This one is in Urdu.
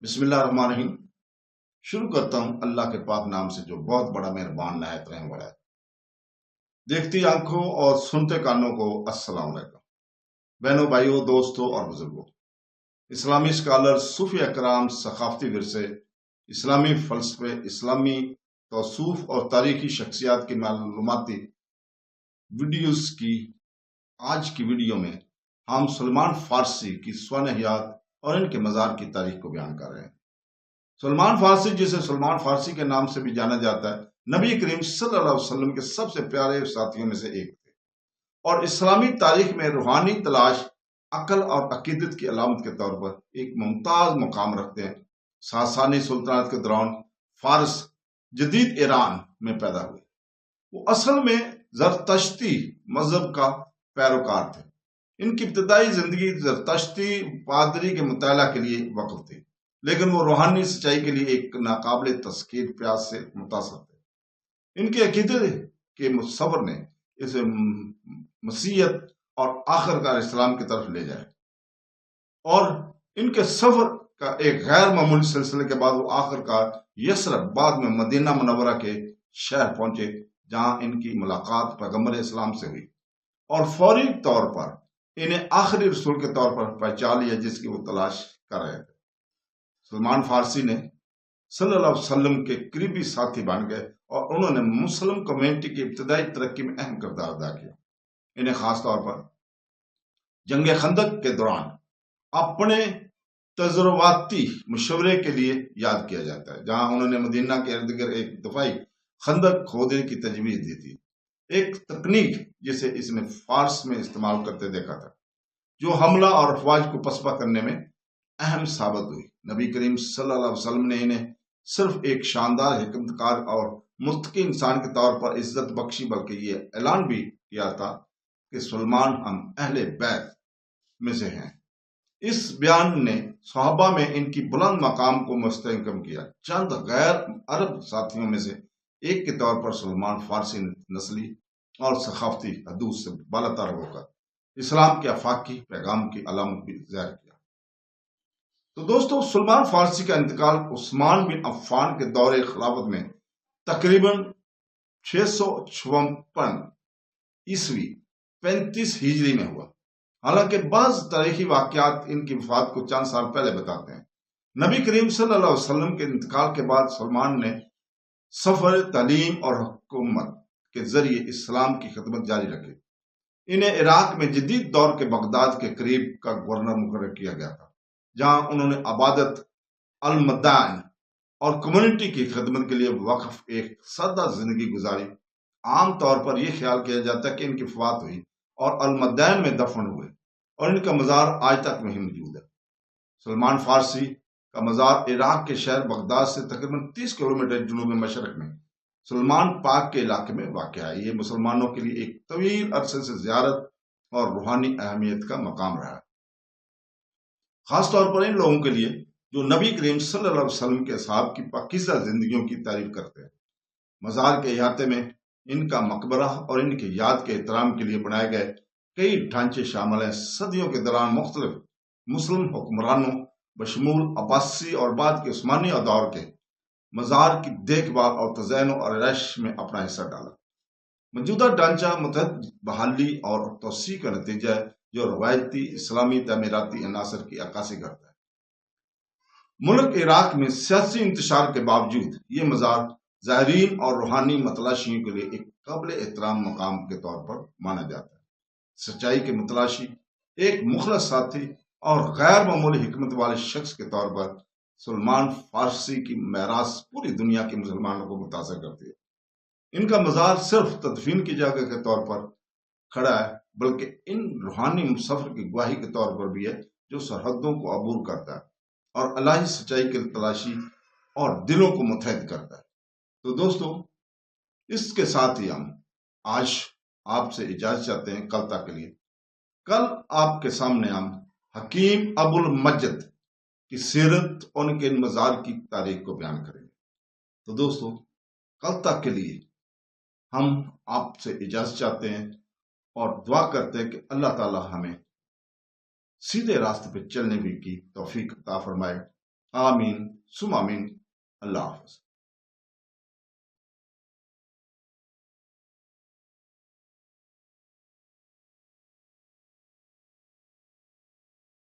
بسم اللہ الرحمن الرحیم۔ شروع کرتا ہوں اللہ کے پاک نام سے جو بہت بڑا مہربان نہایت رحم والا ہے۔ دیکھتی آنکھوں اور سنتے کانوں کو السلام علیکم۔ بہنوں، بھائیوں، دوستوں اور بزرگوں، اسلامی اسکالر، صوفی اکرام، ثقافتی ورثے، اسلامی فلسفے، اسلامی توصوف اور تاریخی شخصیات کی معلوماتی ویڈیوز کی آج کی ویڈیو میں ہم سلمان فارسی کی سوانح حیات اور ان کے مزار کی تاریخ کو بیان کر رہے ہیں۔ سلمان فارسی، جسے سلمان فارسی کے نام سے بھی جانا جاتا ہے، نبی کریم صلی اللہ علیہ وسلم کے سب سے پیارے ساتھیوں میں سے ایک تھے اور اسلامی تاریخ میں روحانی تلاش، عقل اور عقیدت کی علامت کے طور پر ایک ممتاز مقام رکھتے ہیں۔ ساسانی سلطنت کے دوران فارس جدید ایران میں پیدا ہوئے۔ وہ اصل میں زرتشتی مذہب کا پیروکار تھے۔ ان کی ابتدائی زندگی زرتشتی پادری کے مطالعہ کے لیے وقف تھی، لیکن وہ روحانی سچائی کے لیے ایک ناقابل تسخیر پیاس سے متاثر تھے۔ ان کے عقیدے کے مصور نے اسے مسیحیت اور آخرکار اسلام کی طرف لے جائے، اور ان کے سفر کا ایک غیر معمولی سلسلے کے بعد وہ آخرکار یثرب، بعد میں مدینہ منورہ کے شہر پہنچے، جہاں ان کی ملاقات پیغمبر اسلام سے ہوئی اور فوری طور پر انہیں آخری رسول کے طور پر پہچان لیا جس کی وہ تلاش کر رہے تھے۔ سلمان فارسی نے صلی اللہ علیہ وسلم کے قریبی ساتھی بن گئے اور انہوں نے مسلم کمیونٹی کی ابتدائی ترقی میں اہم کردار ادا کیا۔ انہیں خاص طور پر جنگ خندق کے دوران اپنے تجرباتی مشورے کے لیے یاد کیا جاتا ہے، جہاں انہوں نے مدینہ کے ارد گرد ایک دفاعی خندق کھودنے کی تجویز دی تھی، ایک تکنیک جسے اس نے فارس میں استعمال کرتے دیکھا تھا، جو حملہ اور افواج کو پسپا کرنے میں اہم ثابت ہوئی۔ نبی کریم صلی اللہ علیہ وسلم نے انہیں صرف ایک شاندار حکمت کار اور متقی انسان کے طور پر عزت بخشی، بلکہ یہ اعلان بھی کیا تھا کہ سلمان ہم اہل بیت میں سے ہیں۔ اس بیان نے صحابہ میں ان کی بلند مقام کو مستحکم کیا۔ چند غیر عرب ساتھیوں میں سے ایک کے طور پر سلمان فارسی نے نسلی اور ثقافتی حدود سے بالاتر ہو کر اسلام کے آفاقی پیغام کی علامت بھی ظاہر کیا۔ تو دوستو، سلمان فارسی کا انتقال عثمان بن عفان کے دور خلافت میں تقریباً 656 عیسوی 35 ہجری میں ہوا۔ حالانکہ بعض تاریخی واقعات ان کی وفات کو چند سال پہلے بتاتے ہیں۔ نبی کریم صلی اللہ علیہ وسلم کے انتقال کے بعد سلمان نے سفر، تعلیم اور حکومت کے ذریعے اسلام کی خدمت جاری رکھی۔ انہیں عراق میں جدید دور کے بغداد کے قریب کا گورنر مقرر کیا گیا تھا، جہاں انہوں نے عبادت، المدائن اور کمیونٹی کی خدمت کے لیے وقف ایک سادہ زندگی گزاری۔ عام طور پر یہ خیال کیا جاتا ہے کہ ان کی وفات ہوئی اور المدائن میں دفن ہوئے، اور ان کا مزار آج تک وہیں موجود ہے۔ سلمان فارسی کا مزار عراق کے شہر بغداد سے تقریباً 30 کلومیٹر جنوب مشرق میں سلمان پاک کے علاقے میں واقع ہے۔ یہ مسلمانوں کے لیے ایک طویل عرصے سے زیارت اور روحانی اہمیت کا مقام رہا ہے، خاص طور پر ان لوگوں کے لیے جو نبی کریم صلی اللہ علیہ وسلم کے اصحاب کی پاکیزہ زندگیوں کی تعریف کرتے ہیں۔ مزار کے احاطے میں ان کا مقبرہ اور ان کی یاد کے احترام کے لیے بنائے گئے کئی ڈھانچے شامل ہیں۔ صدیوں کے دوران مختلف مسلم حکمرانوں بشمول عباسی اور بعد کے عثمانی دور کے مزار کی دیکھ بھال اور تزئین و آرائش میں اپنا حصہ ڈالا۔ موجودہ ڈھانچہ متعدد بحالی اور توسیع کا نتیجہ ہے، جو روایتی اسلامی تعمیراتی عناصر کی عکاسی کرتا ہے۔ ملک عراق میں سیاسی انتشار کے باوجود یہ مزار زائرین اور روحانی متلاشیوں کے لیے ایک قابل احترام مقام کے طور پر مانا جاتا ہے۔ سچائی کے متلاشی، ایک مخلص ساتھی اور غیر معمولی حکمت والے شخص کے طور پر سلمان فارسی کی میراث پوری دنیا کے مسلمانوں کو متاثر کرتی ہے۔ ان کا مزار صرف تدفین کی جگہ کے طور پر کھڑا ہے، بلکہ ان روحانی مسافر کی گواہی کے طور پر بھی ہے، جو سرحدوں کو عبور کرتا ہے اور الہی سچائی کی تلاشی اور دلوں کو متحد کرتا ہے۔ تو دوستو، اس کے ساتھ ہی ہم آج آپ سے اجازت چاہتے ہیں کل تک کے لیے۔ کل آپ کے سامنے ہم حکیم ابو المجد کی سیرت اور ان کے مزار کی تاریخ کو بیان کریں گے۔ تو دوستو، کل تک کے لیے ہم آپ سے اجازت چاہتے ہیں اور دعا کرتے ہیں کہ اللہ تعالی ہمیں سیدھے راستے پہ چلنے کی توفیق عطا فرمائے۔ آمین سم آمین. اللہ حافظ.